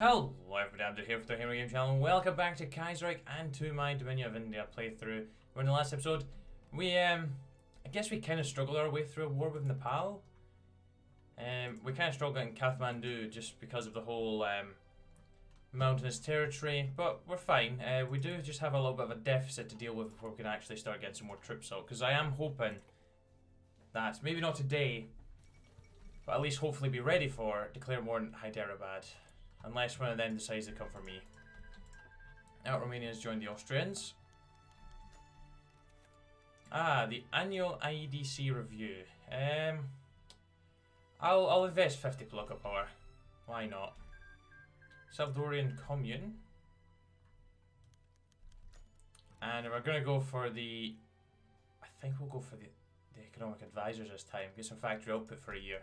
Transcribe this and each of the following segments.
Hello everybody, I'm here for the Hero Game channel. Welcome back to Kaiserreich and to my Dominion of India playthrough. We're in the last episode. I guess we kind of struggled our way through a war with Nepal. We kind of struggled in Kathmandu just because of the whole mountainous territory, but we're fine. We do just have a little bit of a deficit to deal with before we can actually start getting some more troops out, because I am hoping that, maybe not today, but at least hopefully be ready for declare war in Hyderabad. Unless one of them decides to come for me. Now Romania has joined the Austrians. The annual IEDC review. I'll invest 50 political power. Why not? Salvadorian Commune. And we're gonna go for the... I think we'll go for the economic advisors this time. Get some factory output for a year.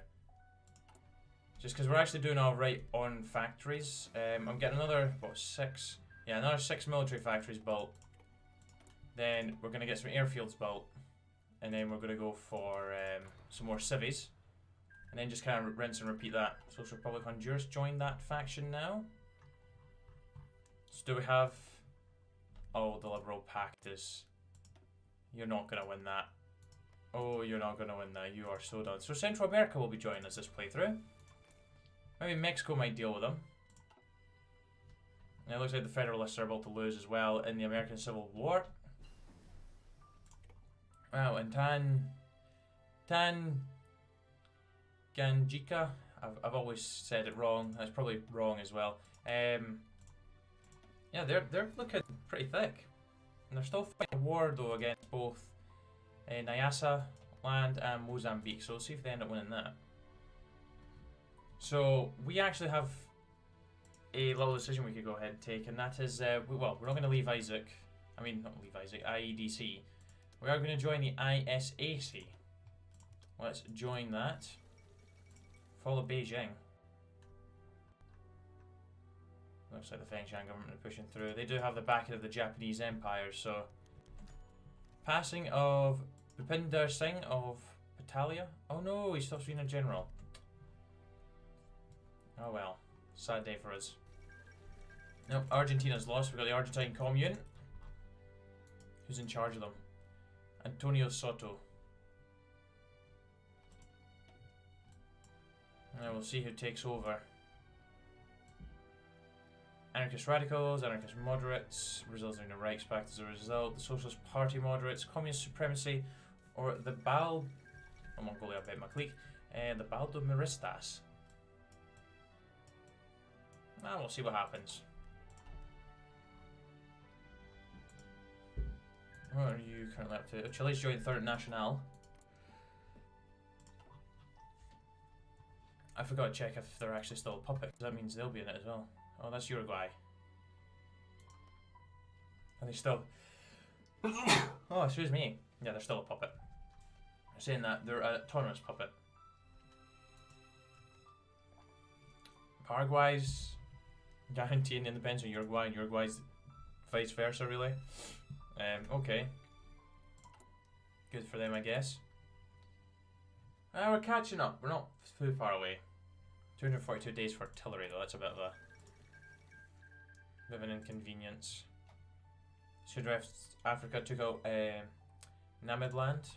Just because we're actually doing alright on factories. I'm getting another, what, 6? Yeah, another 6 military factories built. Then we're going to get some airfields built. And then we're going to go for some more civies. And then just kind of rinse and repeat that. Social Republic Honduras joined that faction now. So do we have... Oh, the Liberal Pact is... You're not going to win that. Oh, you're not going to win that. You are so done. So Central America will be joining us this playthrough. Maybe Mexico might deal with them. And it looks like the Federalists are about to lose as well in the American Civil War. Wow, and Tanganyika. I've always said it wrong. That's probably wrong as well. Yeah, they're looking pretty thick. And they're still fighting a war though against both Nyasa land and Mozambique. So we'll see if they end up winning that. So, we actually have a little decision we could go ahead and take, and that is, well, we're not going to leave Isaac. I mean, not leave Isaac, IEDC. We are going to join the ISAC. Let's join that. Follow Beijing. Looks like the Fengshan government are pushing through. They do have the backing of the Japanese Empire, so... Passing of Bhupinder Singh of Patalia. Oh no, he stops being a general. Oh well, sad day for us. Nope, Argentina's lost. We've got the Argentine Commune. Who's in charge of them? Antonio Soto. Now we'll see who takes over. Anarchist radicals, anarchist moderates, resulting in a Reichspakt as a result. The Socialist Party moderates, communist supremacy, or the Mongolia, I bet my clique, the Baldomiristas. Now we'll see what happens. What are you currently up to? Oh, Chile's joined Third National. I forgot to check if they're actually still a puppet, because that means they'll be in it as well. Oh, that's Uruguay. Are they still... Oh, excuse me. Yeah, they're still a puppet. I'm saying that they're an autonomous puppet. Paraguay's guaranteeing independence of Uruguay, and Uruguay's vice versa, really. Okay. Good for them, I guess. We're catching up. We're not too far away. 242 days for artillery, though. That's a bit of an inconvenience. South Africa took out Namibland.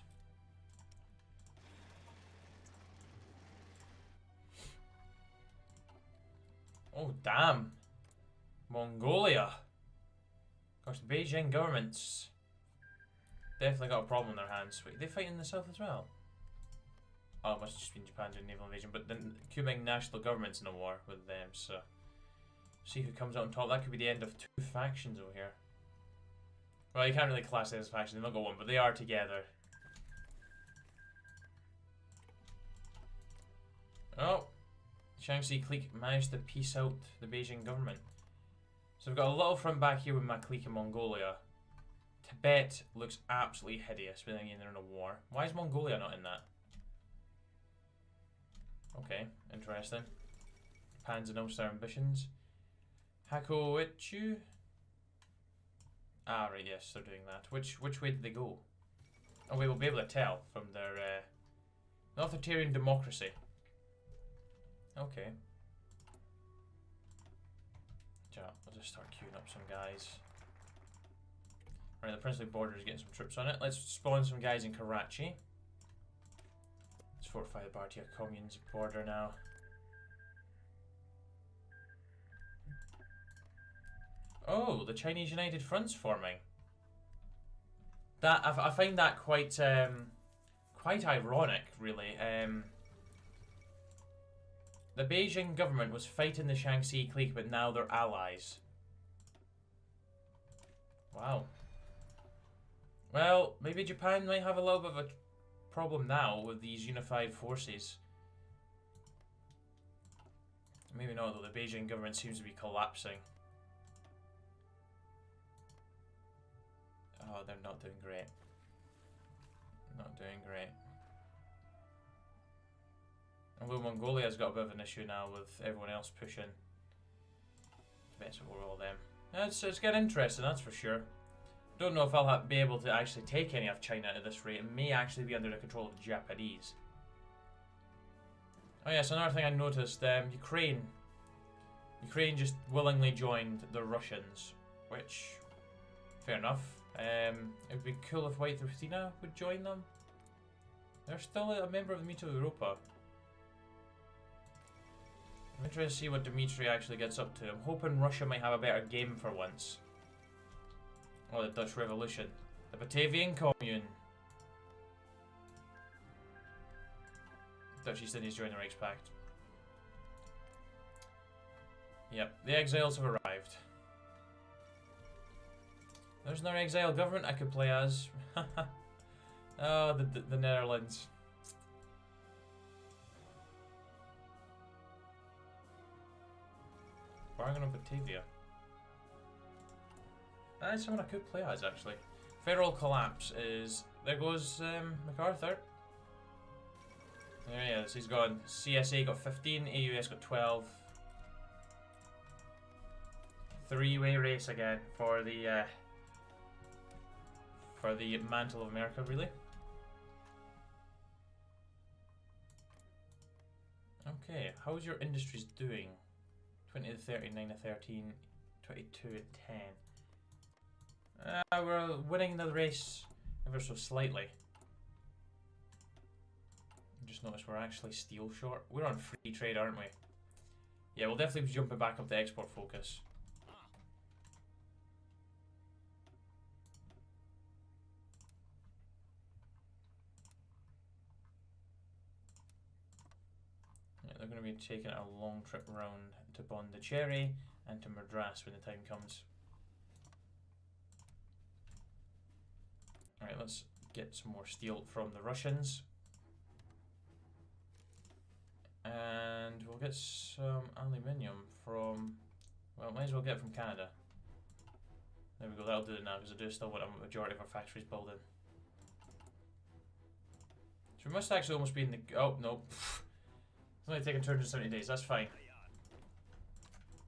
Oh, damn. Mongolia. Gosh, the Beijing government's definitely got a problem on their hands. Wait, they fighting in the south as well? Oh, it must have just been Japan doing naval invasion. But the Cuban national government's in a war with them, so... See who comes out on top. That could be the end of 2 factions over here. Well, you can't really class it as factions. They've not got one, but they are together. Oh! Shaanxi clique managed to piece out the Beijing government. So we've got a little front back here with my clique in Mongolia. Tibet looks absolutely hideous, but then again they're in a war. Why is Mongolia not in that? Okay, interesting. Japan's announced their ambitions. Hakoichu? Ah, right, yes, they're doing that. Which way did they go? Oh, we will be able to tell from their authoritarian democracy. Okay. I'll just start queuing up some guys. Right, the princely border is getting some troops on it. Let's spawn some guys in Karachi. Let's fortify the Bharatiya Commune's border now. Oh, the Chinese United Front's forming. That I find that quite quite ironic, really. The Beijing government was fighting the Shaanxi clique, but now they're allies. Wow. Well, maybe Japan might have a little bit of a problem now with these unified forces. Maybe not, though. The Beijing government seems to be collapsing. Oh, they're not doing great. Not doing great. Although Mongolia's got a bit of an issue now with everyone else pushing. Depends over all of them. It's getting interesting, that's for sure. Don't know if I'll be able to actually take any of China at this rate. It may actually be under the control of the Japanese. Oh yes, another thing I noticed, Ukraine just willingly joined the Russians, which, fair enough. It would be cool if White Ruthenia would join them. They're still a member of the Mito Europa. I'm interested to see what Dmitry actually gets up to. I'm hoping Russia might have a better game for once. Oh, the Dutch Revolution. The Batavian Commune. Dutch East Indies join the Reichspact. Yep, the exiles have arrived. There's another exile government I could play as. Oh, the Netherlands. Bargain of Batavia. That's someone I could play as, actually. Federal collapse is... There goes MacArthur. There he is, he's gone. CSA got 15, AUS got 12. Three-way race again for the mantle of America, really. Okay, how's your industries doing? 20 to 30, 9 to 13, 22 to 10. We're winning the race ever so slightly. Just noticed we're actually steel short. We're on free trade, aren't we? Yeah, we'll definitely be jumping back up to export focus. Yeah, they're going to be taking a long trip round to Pondicherry and to Madras when the time comes. Alright, let's get some more steel from the Russians. And we'll get some aluminium from... Well, might as well get it from Canada. There we go, that'll do it now, because I do still want a majority of our factories building. So we must actually almost be in the... Oh, no. It's only taken 270 days, that's fine.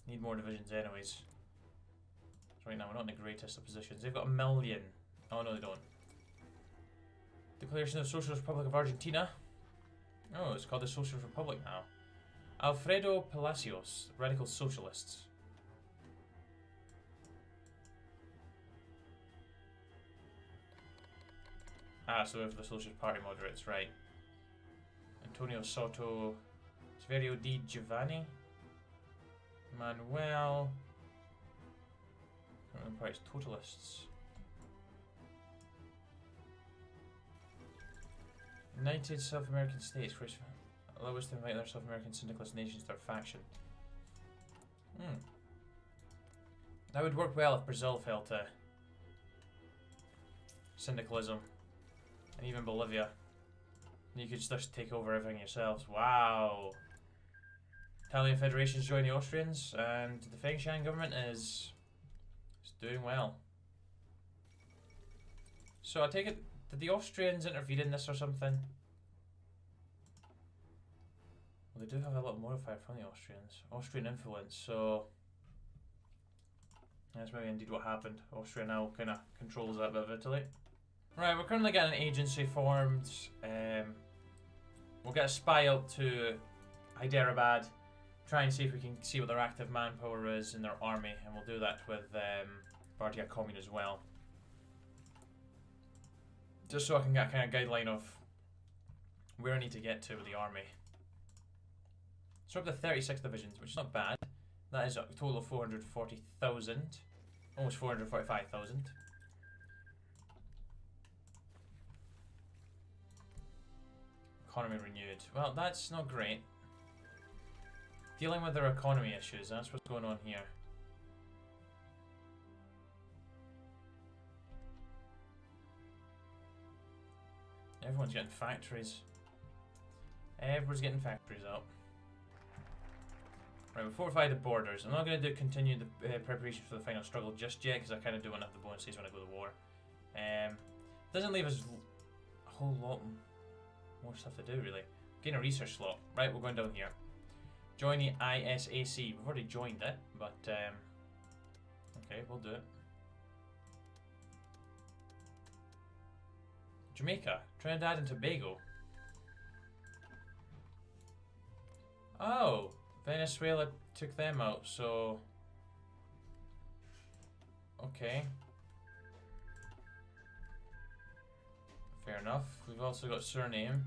Need more divisions anyways. So right now we're not in the greatest of positions. They've got 1 million. Oh no, they don't. Declaration of Socialist Republic of Argentina. Oh, it's called the Socialist Republic now. Alfredo Palacios, Radical Socialists. Ah, so for the Socialist Party moderates, right. Antonio Soto, Severio Di Giovanni, Manuel, Empire Totalists. United South American States, which allow us to invite other South American syndicalist nations to their faction. That would work well if Brazil fell to syndicalism, and even Bolivia. You could just take over everything yourselves. Wow. Italian Federation's joined the Austrians, and the Fengshan government is doing well. So I take it, did the Austrians intervene in this or something? Well, they do have a lot of modifier from the Austrians. Austrian influence, so... That's maybe indeed what happened. Austria now kind of controls that bit of Italy. Right, we're currently getting an agency formed. We'll get a spy out to Hyderabad, try and see if we can see what their active manpower is in their army, and we'll do that with Bharatiya Commune as well. Just so I can get a kind of guideline of where I need to get to with the army. So up to 36 divisions, which is not bad. That is a total of 440,000. Almost 445,000. Economy renewed. Well, that's not great. Dealing with their economy issues, that's what's going on here. Everyone's getting factories. Everyone's getting factories up. Right, we fortified the borders. I'm not going to continue the preparation for the final struggle just yet, because I kind of do want to have the bonuses when I go to war. Doesn't leave us a whole lot more stuff to do, really. Gain a research slot. Right, we're going down here. Join the ISAC. We've already joined it, but okay, we'll do it. Jamaica, Trinidad and Tobago. Oh, Venezuela took them out, so okay. Fair enough. We've also got Suriname.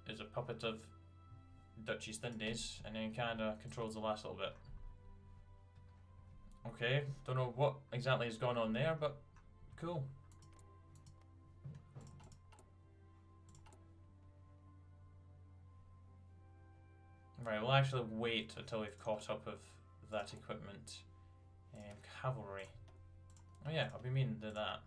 Is a puppet of Dutch East Indies, and then Canada controls the last little bit. Okay, don't know what exactly has gone on there, but cool. Right, we'll actually wait until we've caught up with that equipment. Cavalry. Oh yeah, I'll be meaning to do that.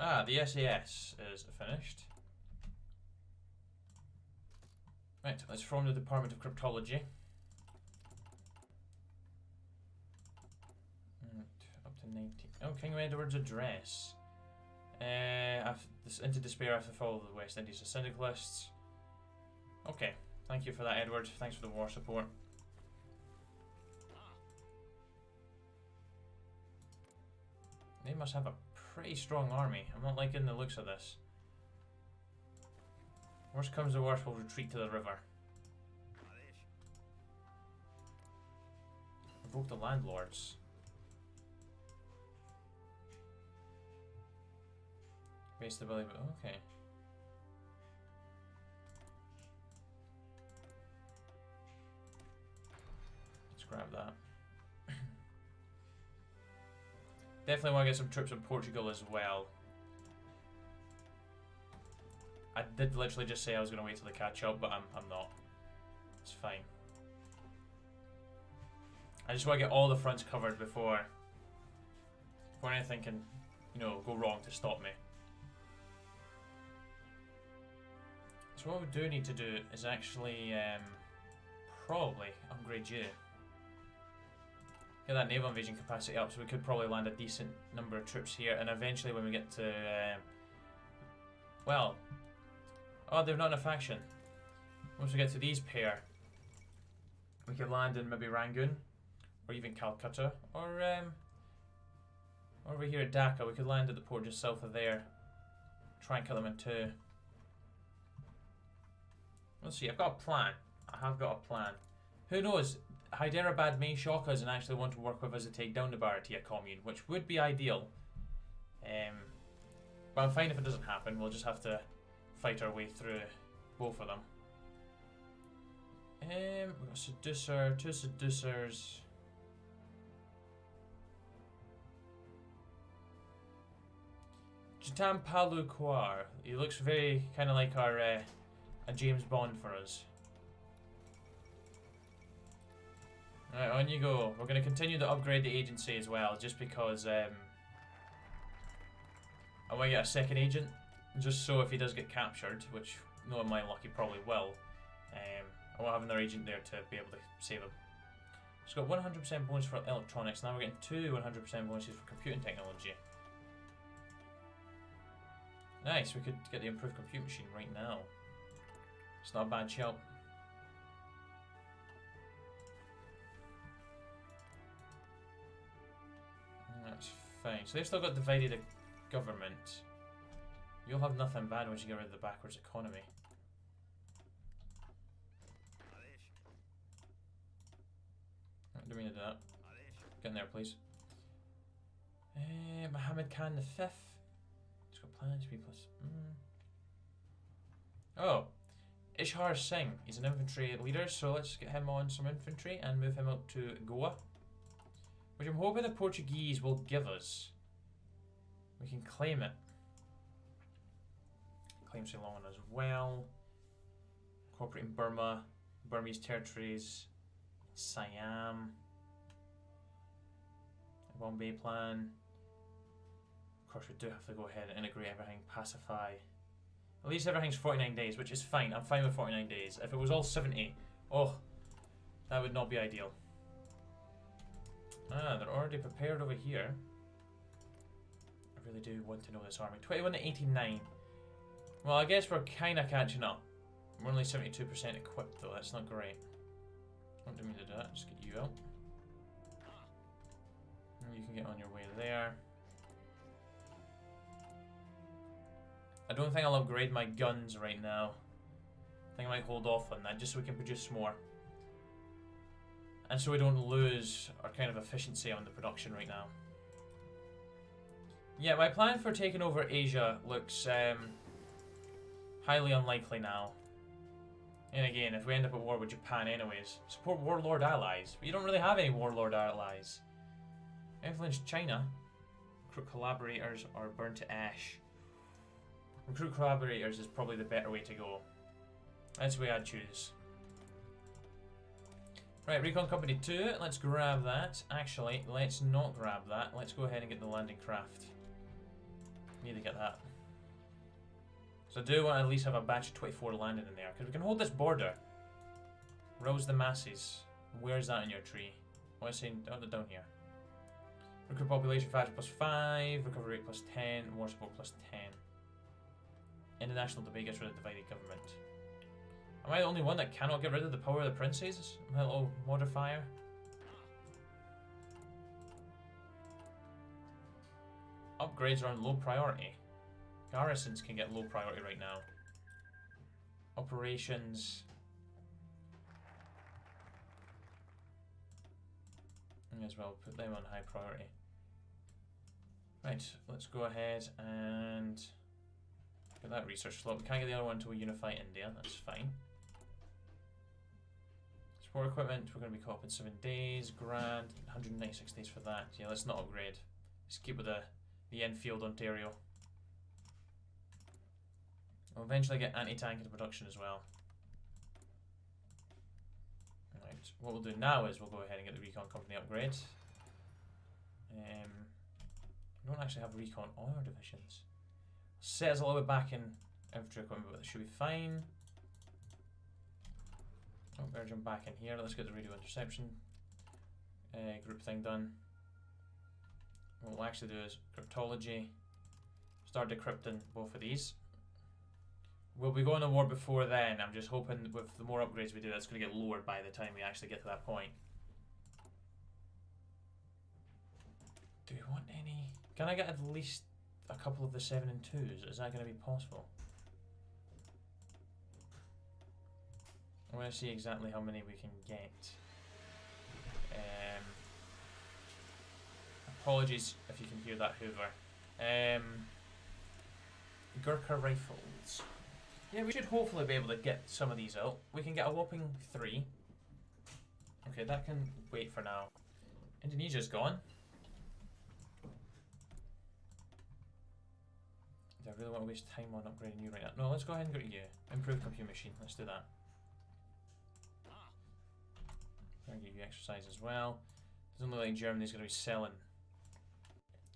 Ah, the SAS is finished. Right, let's form the Department of Cryptology. Right, up to 19. Oh, King Edward's address. Into despair after the fall of the West Indies, the syndicalists. Okay, thank you for that, Edward. Thanks for the war support. They must have a pretty strong army. I'm not liking the looks of this. Worst comes to worst, we'll retreat to the river. Revoke the landlords. Base stability, but okay. Let's grab that. Definitely want to get some troops in Portugal as well. I did literally just say I was going to wait till they catch up, but I'm not. It's fine. I just want to get all the fronts covered before anything can, you know, go wrong to stop me. So what we do need to do is actually probably upgrade you. Get that naval invasion capacity up, so we could probably land a decent number of troops here, and eventually when we get to well, oh, they're not in a faction. Once we get to these pair, we could land in maybe Rangoon or even Calcutta, or over here at Dhaka. We could land at the port just south of there, try and cut them in two. Let's see, I've got a plan. I have got a plan. Who knows? Hyderabad may shock us and actually want to work with us to take down the Bharatiya Commune, which would be ideal. But I'm fine if it doesn't happen. We'll just have to fight our way through both of them. We've got Seducer, two Seducers. Jitam Palu Kwar. He looks very kind of like our a James Bond for us. Alright, on you go. We're going to continue to upgrade the agency as well, just because I want to get a second agent, just so if he does get captured, which knowing my luck he probably will, I want to have another agent there to be able to save him. It's got 100% bonus for electronics, now we're getting two 100% bonuses for computing technology. Nice, we could get the improved compute machine right now. It's not a bad shout. That's fine. So they've still got divided government. You'll have nothing bad once you get rid of the backwards economy. I don't mean to do that. Get in there, please. Mohammed Khan the Fifth. He's got plans, B+. Oh, Ishar Singh. He's an infantry leader, so let's get him on some infantry and move him up to Goa, which I'm hoping the Portuguese will give us. We can claim it. Claim Ceylon as well. Cooperate in Burma, Burmese territories, Siam, Bombay plan. Of course, we do have to go ahead and integrate everything, pacify. At least everything's 49 days, which is fine. I'm fine with 49 days. If it was all 70, oh, that would not be ideal. Ah, they're already prepared over here. I really do want to know this army. 21 to 89. Well, I guess we're kind of catching up. We're only 72% equipped though, that's not great. Don't do me to do that, just get you out. And you can get on your way there. I don't think I'll upgrade my guns right now. I think I might hold off on that just so we can produce more. And so we don't lose our kind of efficiency on the production right now. Yeah, my plan for taking over Asia looks highly unlikely now. And again, if we end up at war with Japan anyways, support warlord allies. But you don't really have any warlord allies. Influence China. Recruit collaborators or burn to ash. Recruit collaborators is probably the better way to go. That's the way I'd choose. Right, Recon Company 2, let's grab that. Actually, let's not grab that. Let's go ahead and get the landing craft. Need to get that. So I do want to at least have a batch of 24 landing in there, because we can hold this border. Rouse the masses. Where's that in your tree? What is saying? Oh, down here. Recruit population factor +5, recovery rate +10, war support +10. International debate gets rid of divided government. Am I the only one that cannot get rid of the power of the princes? My little modifier. Upgrades are on low priority. Garrisons can get low priority right now. Operations. May as well put them on high priority. Right, let's go ahead and get that research slot. We can't get the other one until we unify India, that's fine. Support equipment, we're going to be caught up in 7 days. Grand, 196 days for that. Yeah, let's not upgrade. Let's keep with the Enfield, Ontario. We'll eventually get anti-tank into production as well. Right, what we'll do now is we'll go ahead and get the Recon Company upgrade. We don't actually have Recon on our divisions. Set us a little bit back in infantry equipment, but that should be fine. Oh, better jump back in here. Let's get the radio interception group thing done. What we'll actually do is cryptology. Start decrypting both of these. We'll be going to war before then. I'm just hoping with the more upgrades we do, that's going to get lowered by the time we actually get to that point. Do we want any? Can I get at least a couple of the 7 and 2s? Is that going to be possible? I want to see exactly how many we can get. Apologies if you can hear that Hoover. Gurkha rifles. Yeah, we should hopefully be able to get some of these out. We can get a whopping 3. Okay, that can wait for now. Indonesia's gone. Do I really want to waste time on upgrading you right now? No, let's go ahead and go to you. Improved computer machine. Let's do that. I'll give you exercise as well. Doesn't look like Germany's going to be selling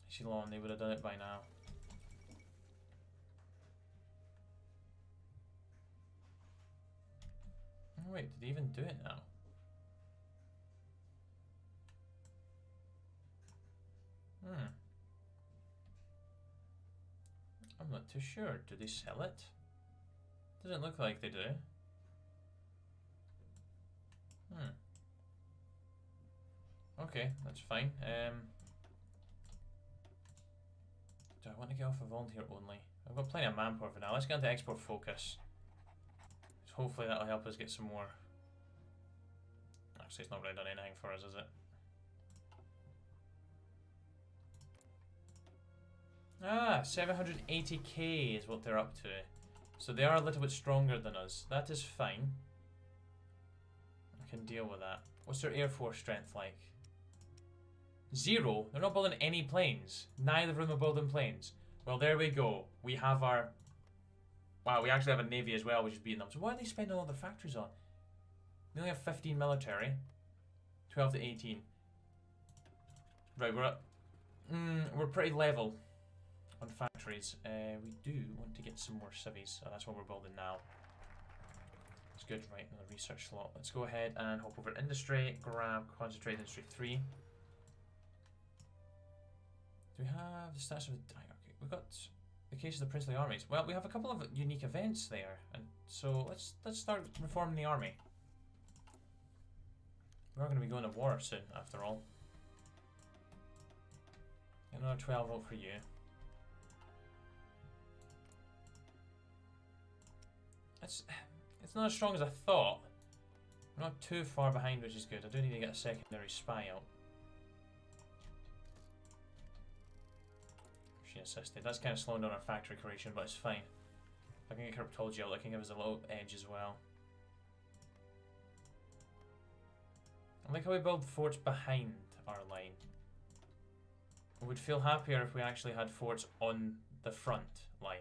Ceylon. They would have done it by now. Oh wait, did they even do it now? I'm not too sure. Do they sell it? Doesn't look like they do. Okay, that's fine. Do I want to get off a volunteer only? I've got plenty of manpower for now. Let's get into export focus. So hopefully that'll help us get some more. Actually, it's not really done anything for us, is it? Ah, 780k is what they're up to. So they are a little bit stronger than us. That is fine. I can deal with that. What's their Air Force strength like? 0? They're not building any planes. Neither of them are building planes. Well, there we go. We have our... Wow, we actually have a navy as well, which is beating them. So why are they spending all their factories on? We only have 15 military. 12 to 18. Right, we're at... we're pretty level on factories. We do want to get some more civvies. So that's what we're building now. It's good. Right, another research slot. Let's go ahead and hop over to industry. Grab concentrate industry 3. Do we have the stats of the... Okay, we've got the case of the princely armies. Well, we have a couple of unique events there. And so let's start reforming the army. We're going to be going to war soon, after all. Another 12 vote for you. It's not as strong as I thought. We're not too far behind, which is good. I do need to get a secondary spy out. She assisted. That's kind of slowing down our factory creation, but it's fine. If I can get cryptology out, that can give us a little edge as well. I like how we build forts behind our line. I would feel happier if we actually had forts on the front line.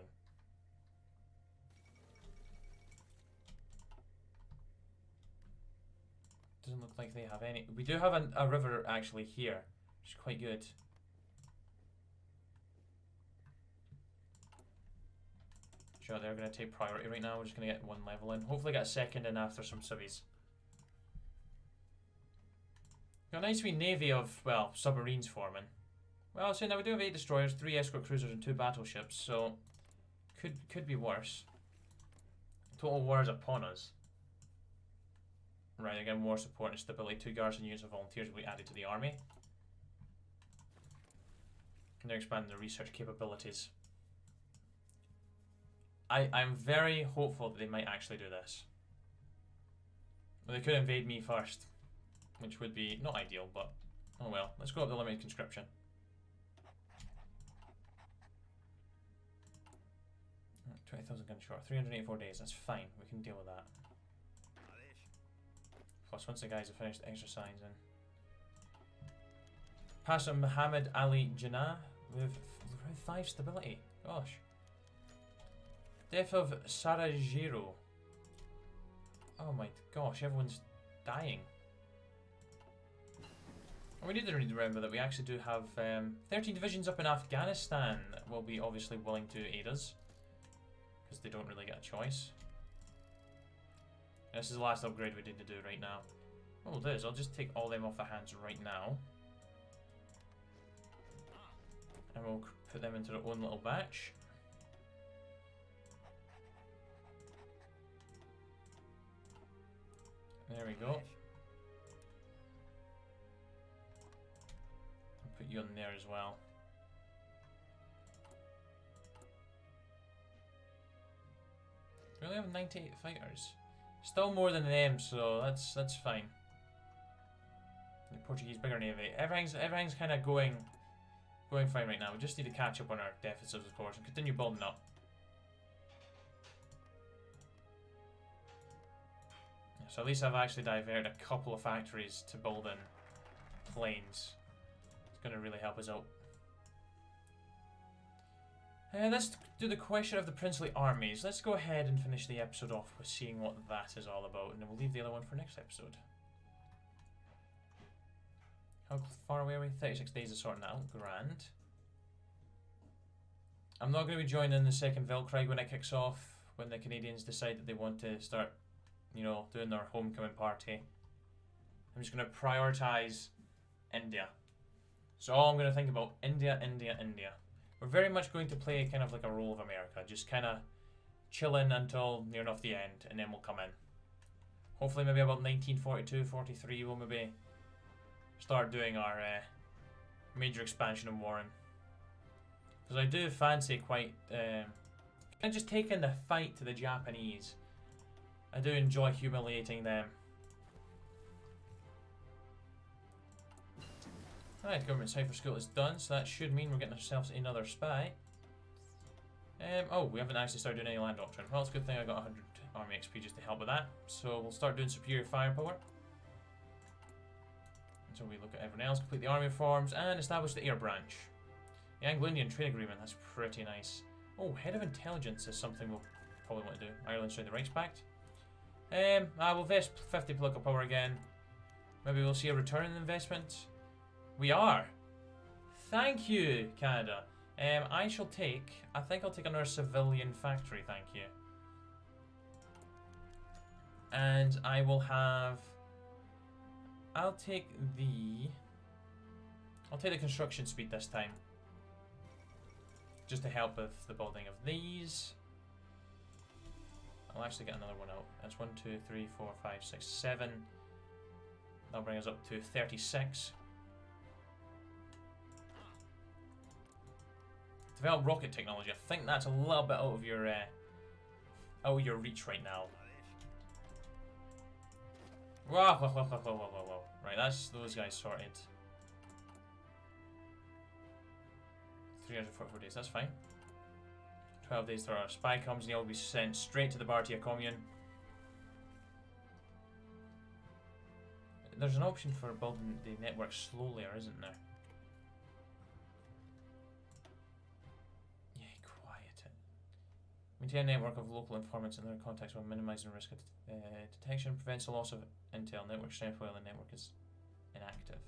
Doesn't look like they have any. We do have a river actually here, which is quite good. Sure, they're going to take priority right now. We're just going to get one level in. Hopefully get a second in after some civvies. Got a nice wee navy of, well, submarines forming. Well, so now we do have 8 destroyers, 3 escort cruisers and 2 battleships, so could be worse. Total war is upon us. Right, again, more support and stability. 2 garrison units of volunteers will be added to the army. And they're expanding their research capabilities. I'm very hopeful that they might actually do this. Well, they could invade me first, which would be not ideal, but oh well. Let's go up the limited conscription. Right, 20,000 gun short, 384 days. That's fine. We can deal with that. Plus, once the guys have finished exercising. Pasha Muhammad Ali Jinnah with 5 stability. Gosh. Death of Sarajevo. Oh my gosh, everyone's dying. And we need to remember that we actually do have 13 divisions up in Afghanistan that will be obviously willing to aid us. Because they don't really get a choice. This is the last upgrade we need to do right now. What we'll do is I'll just take all them off their hands right now. And we'll put them into their own little batch. There we go. I'll put you on there as well. We only have 98 fighters. Still more than them, so that's fine. The Portuguese bigger navy. Everything's kind of going fine right now. We just need to catch up on our deficits, of course, and continue building up. So at least I've actually diverted a couple of factories to build in planes. It's going to really help us out. Let's do the question of the princely armies. Let's go ahead and finish the episode off with seeing what that is all about, and then we'll leave the other one for next episode. How far away are we? 36 days of sorting that out. Grand. I'm not going to be joining the second Weltkrieg when it kicks off, when the Canadians decide that they want to start, you know, doing their homecoming party. I'm just going to prioritize India. So all I'm going to think about, India, India, India. We're very much going to play kind of like a role of America, just kind of chilling until near enough the end, and then we'll come in. Hopefully maybe about 1942-43 we'll maybe start doing our major expansion in warring. Because I do fancy quite And just taking the fight to the Japanese. I do enjoy humiliating them. Right, government cipher school is done, so that should mean we're getting ourselves another spy. Oh, we haven't actually started doing any land doctrine. Well, it's a good thing I got 100 army XP just to help with that. So we'll start doing superior firepower. So we look at everyone else, complete the army reforms, and establish the air branch. The Anglo-Indian trade agreement, that's pretty nice. Oh, head of intelligence is something we'll probably want to do. Ireland join the Reichspakt. We'll invest 50 political power again. Maybe we'll see a return in investment. We are. Thank you, Canada. I shall take, I think I'll take another civilian factory, thank you. And I will have, I'll take the construction speed this time. Just to help with the building of these. I'll actually get another one out. That's 1, 2, 3, 4, 5, 6, 7. That'll bring us up to 36. Develop rocket technology. I think that's a little bit out of your reach right now. Whoa, whoa, whoa, whoa, whoa, whoa, whoa. Right, that's those guys sorted. 344 days, that's fine. 12 days till our spy comes and he'll be sent straight to the Bharatiya Commune. There's an option for building the network slowly, isn't there? Yeah, quiet it. Maintain a network of local informants in their contacts while minimizing risk of detection. Prevents the loss of intel. Network strength while the network is inactive.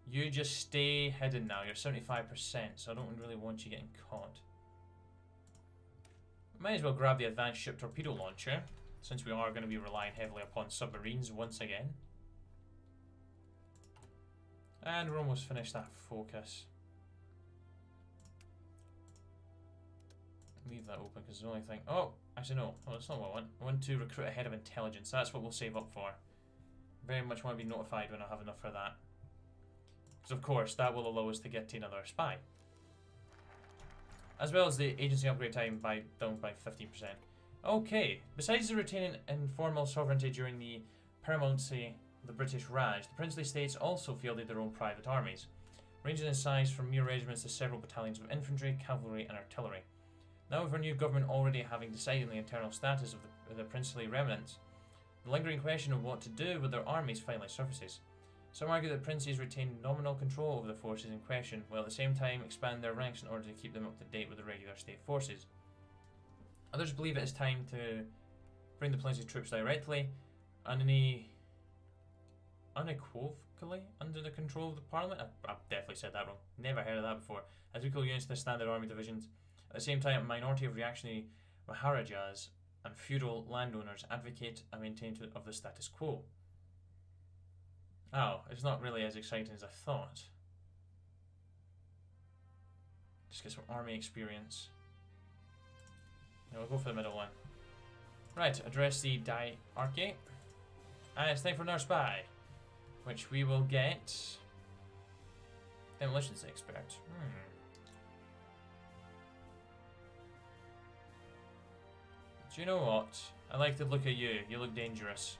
You just stay hidden now. You're 75%, so I don't really want you getting caught. Might as well grab the advanced ship torpedo launcher, since we are going to be relying heavily upon submarines once again. And we're almost finished that focus. Leave that open because the only thing. Oh, actually no. Oh, that's not what I want. I want to recruit a head of intelligence. That's what we'll save up for. Very much want to be notified when I have enough for that. Because of course that will allow us to get to another spy. As well as the agency upgrade time down by 15%. Okay, besides the retaining informal sovereignty during the paramountcy of the British Raj, the princely states also fielded their own private armies, ranging in size from mere regiments to several battalions of infantry, cavalry and artillery. Now with our new government already having decided on the internal status of the princely remnants, the lingering question of what to do with their armies finally surfaces. Some argue that princes retain nominal control over the forces in question, while at the same time expand their ranks in order to keep them up to date with the regular state forces. Others believe it is time to bring the princely troops directly, unequivocally under the control of the parliament. I've definitely said that wrong. Never heard of that before. As equal units to standard army divisions. At the same time, a minority of reactionary Maharajas and feudal landowners advocate a maintainment of the status quo. Oh, it's not really as exciting as I thought. Just get some army experience. Now we'll go for the middle one. Right, address the diarchy. And it's time for another spy, which we will get demolitions expert. Do you know what? I like the look of you. You look dangerous.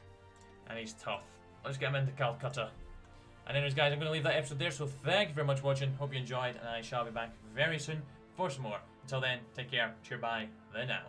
And he's tough. Let's get him into Calcutta. And anyways guys, I'm going to leave that episode there, so thank you very much for watching. Hope you enjoyed, and I shall be back very soon for some more. Until then, take care. Cheer bye. The now.